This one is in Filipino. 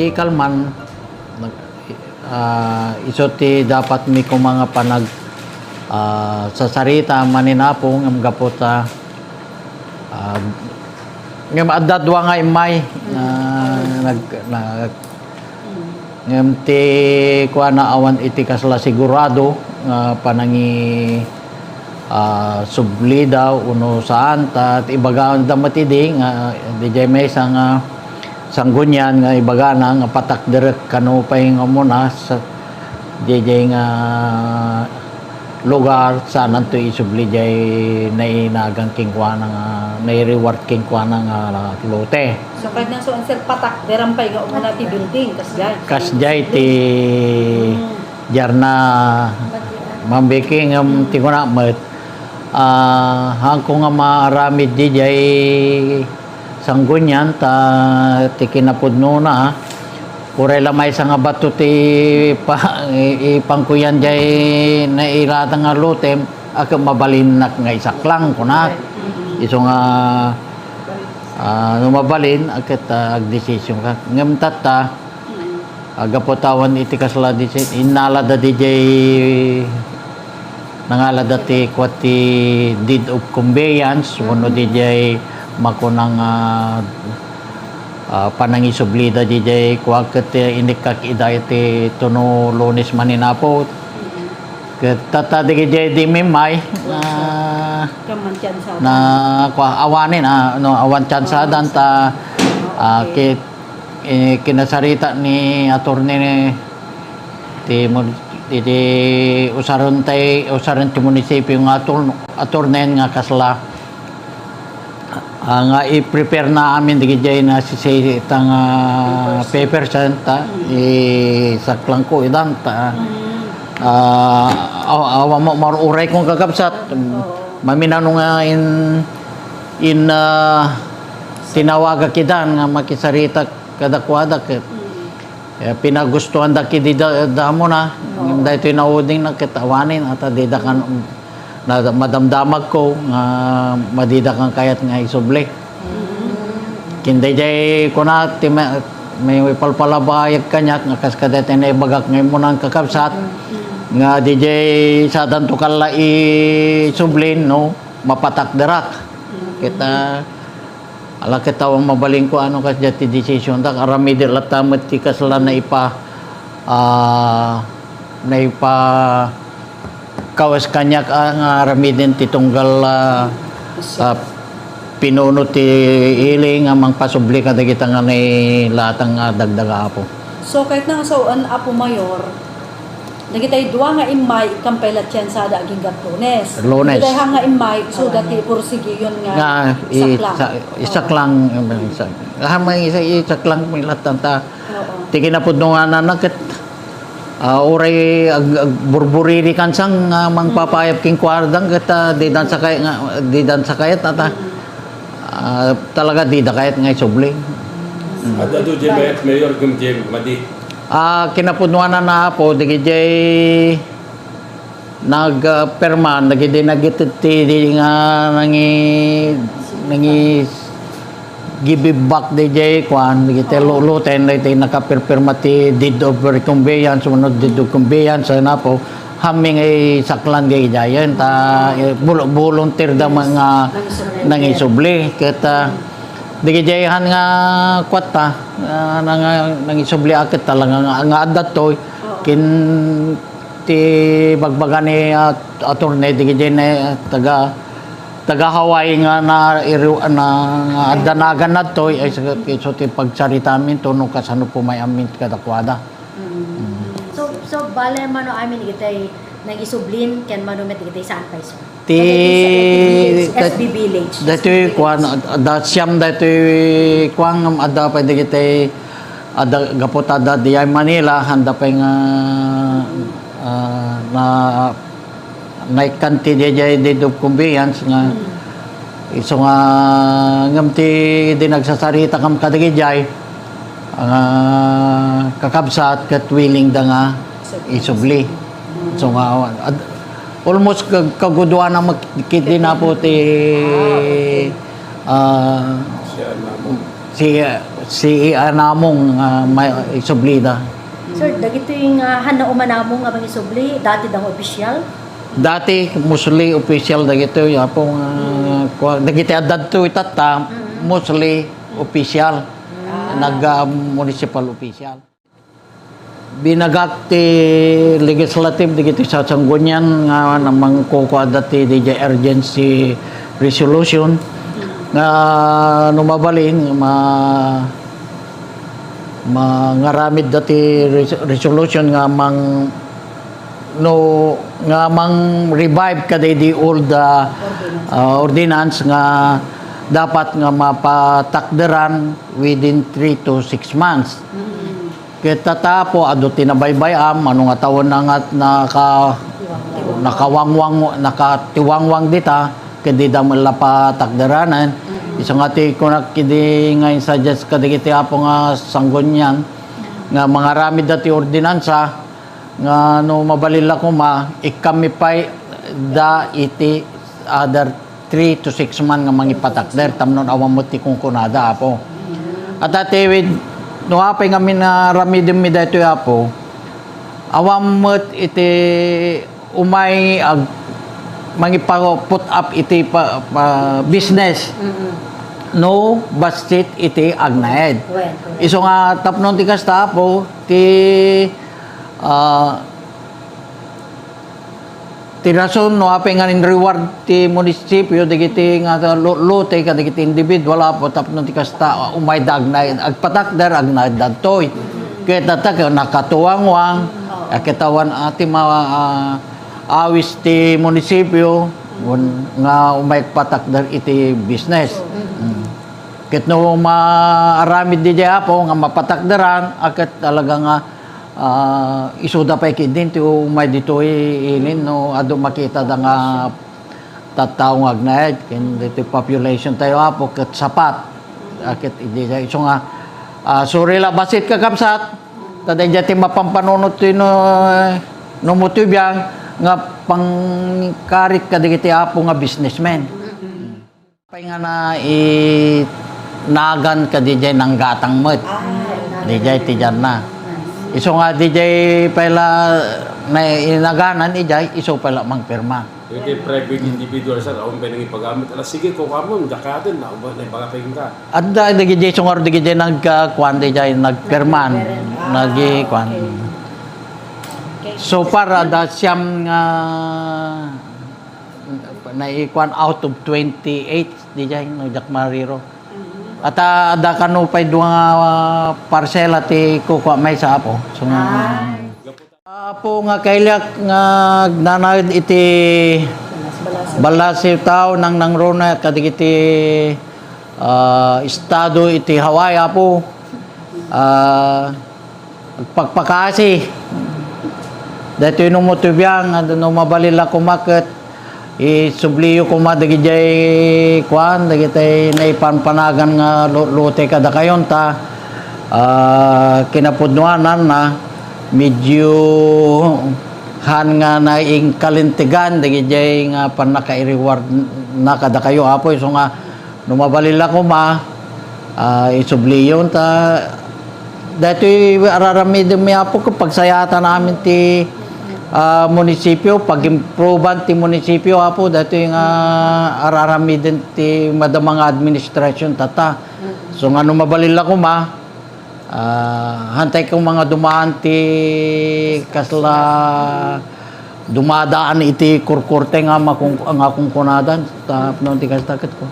medical man iso ti dapat mi ko mga panag sa sarita maninapong ang gapota ngam adadwa nga imay ngam ti kuana awan iti kasla sigurado panangi subli daw uno saan at ibaga damatidi nga DJ may sang sanggunyan nga ibaga na nga patak direk kano pay nga muna sa DJ nga lugar saan to isubli jay nainagang kingkwa nga nai-reward kingkwa nga lote. So kahit nang so answer patak derampay nga umuna ti building kasjay ti jarna mambiki nga tinguna met hangko nga maaramid di jay sanggunyan ta ti kinapudno na kurela may nga bato ti ipangkuyan jay nairata nga lutem ak mabalinak nga isaklang kunak iso nga mabalin aket agdesisyon ka ngem tata agapotawan iti kasla di inalada di jay nangalada ti kwati deed of conveyance uno di jay makunang panangisublida di jay kwakit inikak iday ti tuno Lunes maninapo tata di jay di mimay na awanin no awan tsansadan ta kinasarita ni attorney ti usaron ti munisipyo nga attorney nga kasla nga i-prepare na amin di jay na si tang paper ta saklang ko idan ta awa mo maruray kong kakapsat maminano nga in tinawaga kidan nga makisarita kadakwada pinagustuhan da kidi da mo na dahil ito inauding na kitawanin at adidakan na madamdamag ko nga madidakan kayat nga isubli kinday jay kuna may palpalabayag kanya nga kaskadet na ibagak ngayon mo ng kakapsat nga DJ sadan to kala isublin no mapatak derak kita ala kita ang mabaling ko ano kas jati decision tak arami di latamet ti kasla na ipa kawas kanyak ang arami din ti tunggal pinuno ti iling amang pasubli kada kita nga ni latang dagdaga apo. So kahit na sa apo mayor nagitay duwa nga imay kampelat yan sa daging Lunes. Nagitay nga imay so dati pursigi yun nga isaklang. May isaklang may latanta. Tiki na po nung nanakit uray burburiri kansang mangpapayap king kwardang kita di dan sa kayat ata talaga di da kayat nga isubli. Ada do jay mayor gum jay madi kinapudnuanan na po digijay nagperman digijay nagititi nga nangi give back digijay kwan digijay luten digijay nakapirpirma ti deed of conveyance sunod deed of conveyance na po haming ay saklan gijayan ta volunteer da mga nangisubli kita digijayan nga kwata nang isubli akit talaga nga adat to kin ti bagbaga ni attorney digijay na taga Hawaii nga na adanagan na to ay so ti pagsarita amin to no kasano po may amin kadakwada. So bale mano amin itay nagisublin ken mano met itay saan pa iso ti SB village dati kwan da siyam dati kwang ada pa digitay ada gapota da di Manila handa pa nga na kanti jay deed of conveyance nga iso nga ngamti di nagsasarita kam kadigijay kakabsat kat willing da nga isubli so nga almost kaguduan na magkiti na po ti si si anamong may isublida. Sir, dagito yung hanauman namo nga bang isubli, dati dang official. Dati mostly official dagito yapong dagiti adad to itata mostly official nag municipal official. Binagak ti legislative dagiti sa Sanggunian nga namang kukuha dati DJ urgency resolution nga numabalin mangaramid dati resolution nga nga mang revive kada di old ordinance nga dapat nga mapatakderan within 3 to 6 months. Kita tapo ado tinabaybayam ano nga tawon na nga nakatiwangwang dita kadi da mala patakderanan. Isang ati ko nakidi nga suggest kadagiti apo nga Sanggunian nga mga ramid dati ordinansa nga no mabalila ko ikamipay da iti other 3 to 6 man nga mangipatakder tamnon awamot ti kung kunada apo. At ati with no apay nga minaramidim mi dayto apo awamot iti umay put up iti business. No bastit iti agnaed. Iso nga tapnon ti kasta po ti rason no apay nga reward ti munisipyo dagiti nga lote kadagiti individual apo tapnon ti kasta umay dagnay agpatakder agnaed dadtoy ket tatak nakatuwangwang akitawan ati awis ti munisipyo nga umay patakder iti business. Ket no maaramid di apo nga mapatakderan aket talaga nga isuda pa ikidin ti umay dito ilin no ado makita da nga tattao nga agnaed ken dito population tayo apo ket sapat aket idi iso nga sorry la basit kakabsat taday jati mapampanunot ti no motibyang nga pangkarit kadagiti apo nga businessman. Pay nga na nagan ka DJ ng gatang met. DJ ti dyan na. Iso nga DJ pala na inaganan ijay iso pala mangpirma. Hindi private individual sir, ako pa nang ipagamit. Alas sige ko kamon dakaten na bagapay ka. At da DJ sungar DJ nagkuan DJ nagpirman nagikuan. So para da siyam nga naikuan out of 28 DJ no Jack Mariro. At da kanupay duwa parsela ti kukuha may sa apo. So apo nga kailyak nga nanagid iti balasi tao nang nangrona kadigiti estado iti Hawaii apo pagpakasi dito yung motibyang no mabalila kumakit isubliyo ko madagijay kuan dagitay naipanpanagan nga lote kada kayon ta kinapudnuanan na medyo han nga naing kalintigan dagijay nga panaka-reward na kada kayo apoy so nga numabalila ko isubliyon ta dito araramid mi apo ko pagsayata namin ti munisipyo pag-improvean ti munisipyo apo dito yung araramidin ti madamang administrasyon tata. So nga nung mabalila ko hantay kong mga dumaan ti kasla dumadaan iti kurkurte nga akong kunadan tapnon ti kastakit ko.